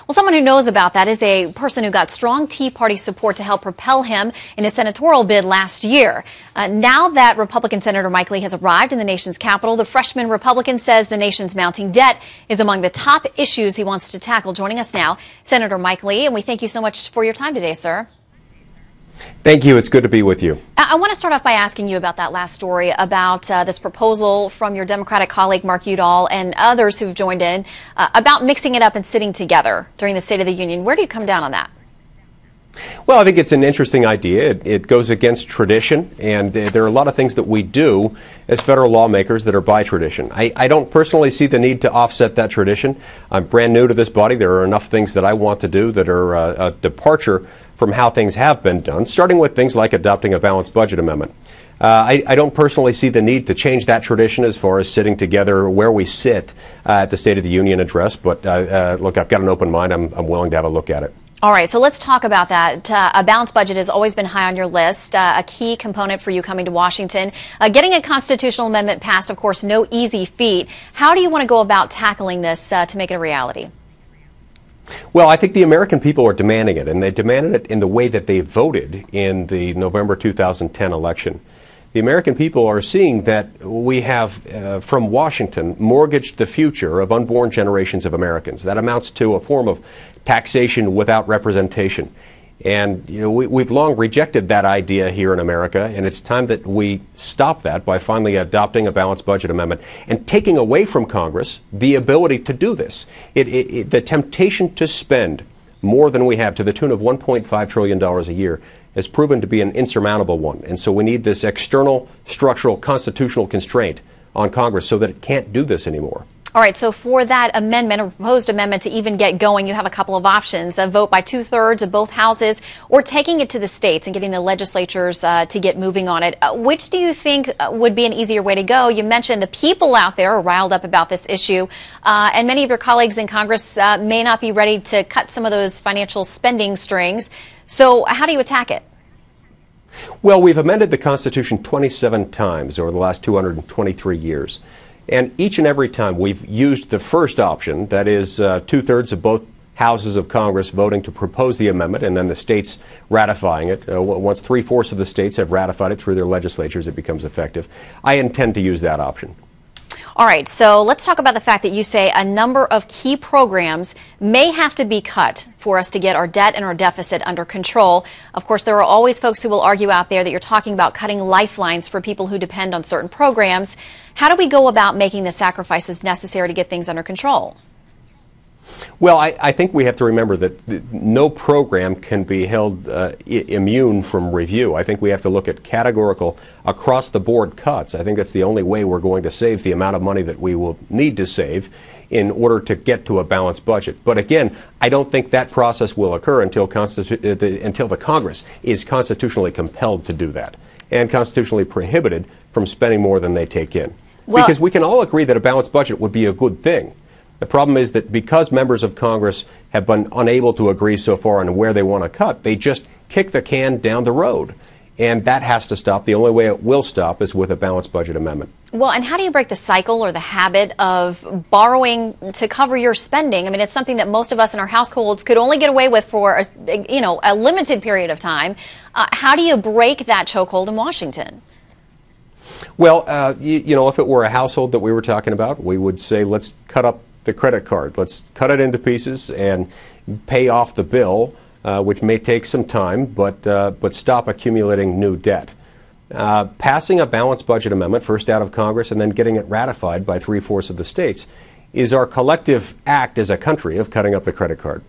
Well, someone who knows about that is a person who got strong Tea Party support to help propel him in his senatorial bid last year. Now that Republican Senator Mike Lee has arrived in the nation's capital, the freshman Republican says the nation's mounting debt is among the top issues he wants to tackle. Joining us now, Senator Mike Lee, and we thank you so much for your time today, sir. Thank you. It's good to be with you. I want to start off by asking you about that last story about this proposal from your Democratic colleague Mark Udall and others who've joined in about mixing it up and sitting together during the State of the Union. Where do you come down on that? Well, I think it's an interesting idea. It goes against tradition, and there are a lot of things that we do as federal lawmakers that are by tradition. I don't personally see the need to offset that tradition. I'm brand new to this body. There are enough things that I want to do that are a departure from how things have been done, starting with things like adopting a balanced budget amendment. I don't personally see the need to change that tradition as far as sitting together where we sit at the State of the Union address, but look, I've got an open mind. I'm willing to have a look at it. All right, so let's talk about that. A balanced budget has always been high on your list, a key component for you coming to Washington. Getting a constitutional amendment passed, of course, no easy feat. How do you want to go about tackling this to make it a reality? Well, I think the American people are demanding it, and they demanded it in the way that they voted in the November 2010 election. The American people are seeing that we have, from Washington, mortgaged the future of unborn generations of Americans. That amounts to a form of taxation without representation. And we've long rejected that idea here in America, and it's time that we stop that by finally adopting a balanced budget amendment and taking away from Congress the ability to do this. The temptation to spend more than we have, to the tune of $1.5 trillion a year, has proven to be an insurmountable one. And so we need this external, structural, constitutional constraint on Congress so that it can't do this anymore. All right, so for that amendment, a proposed amendment to even get going, you have a couple of options: a vote by 2/3 of both houses, or taking it to the states and getting the legislatures to get moving on it. Which do you think would be an easier way to go? You mentioned the people out there are riled up about this issue, and many of your colleagues in Congress may not be ready to cut some of those financial spending strings. So how do you attack it? Well, we've amended the Constitution 27 times over the last 223 years. And each and every time we've used the first option, that is 2/3 of both houses of Congress voting to propose the amendment and then the states ratifying it. Once 3/4 of the states have ratified it through their legislatures, it becomes effective. I intend to use that option. All right, so let's talk about the fact that you say a number of key programs may have to be cut for us to get our debt and our deficit under control. Of course, there are always folks who will argue out there that you're talking about cutting lifelines for people who depend on certain programs. How do we go about making the sacrifices necessary to get things under control? Well, I think we have to remember that no program can be held immune from review. I think we have to look at categorical, across-the-board cuts. I think that's the only way we're going to save the amount of money that we will need to save in order to get to a balanced budget. But again, I don't think that process will occur until the Congress is constitutionally compelled to do that and constitutionally prohibited from spending more than they take in. Because we can all agree that a balanced budget would be a good thing. The problem is that because members of Congress have been unable to agree so far on where they want to cut, they just kick the can down the road. And that has to stop. The only way it will stop is with a balanced budget amendment. Well, and how do you break the cycle or the habit of borrowing to cover your spending? I mean, it's something that most of us in our households could only get away with for a limited period of time. How do you break that chokehold in Washington? Well, if it were a household that we were talking about, we would say, let's cut up the credit card. Let's cut it into pieces and pay off the bill, which may take some time, but stop accumulating new debt. Passing a balanced budget amendment, first out of Congress and then getting it ratified by 3/4 of the states, is our collective act as a country of cutting up the credit card.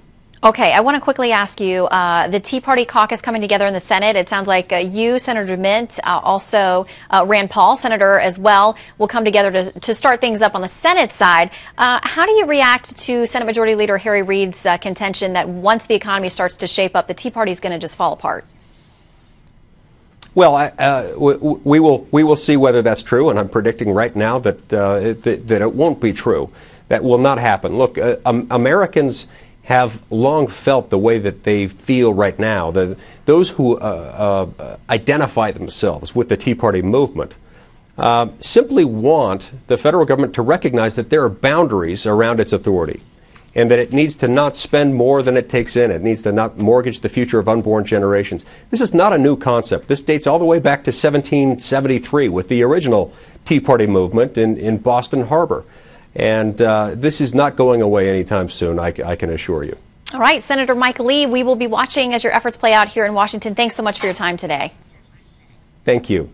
Okay, I want to quickly ask you, the Tea Party caucus coming together in the Senate, it sounds like you, Senator DeMint, also Rand Paul, Senator as well, will come together to start things up on the Senate side. How do you react to Senate Majority Leader Harry Reid's contention that once the economy starts to shape up, the Tea Party is going to just fall apart? Well, we will see whether that's true, and I'm predicting right now that it won't be true. That will not happen. Look, Americans have long felt the way that they feel right now. Those who identify themselves with the Tea Party movement simply want the federal government to recognize that there are boundaries around its authority. and that it needs to not spend more than it takes in. It needs to not mortgage the future of unborn generations. This is not a new concept. This dates all the way back to 1773 with the original Tea Party movement in Boston Harbor. And this is not going away anytime soon, I can assure you. All right, Senator Mike Lee, we will be watching as your efforts play out here in Washington. Thanks so much for your time today. Thank you.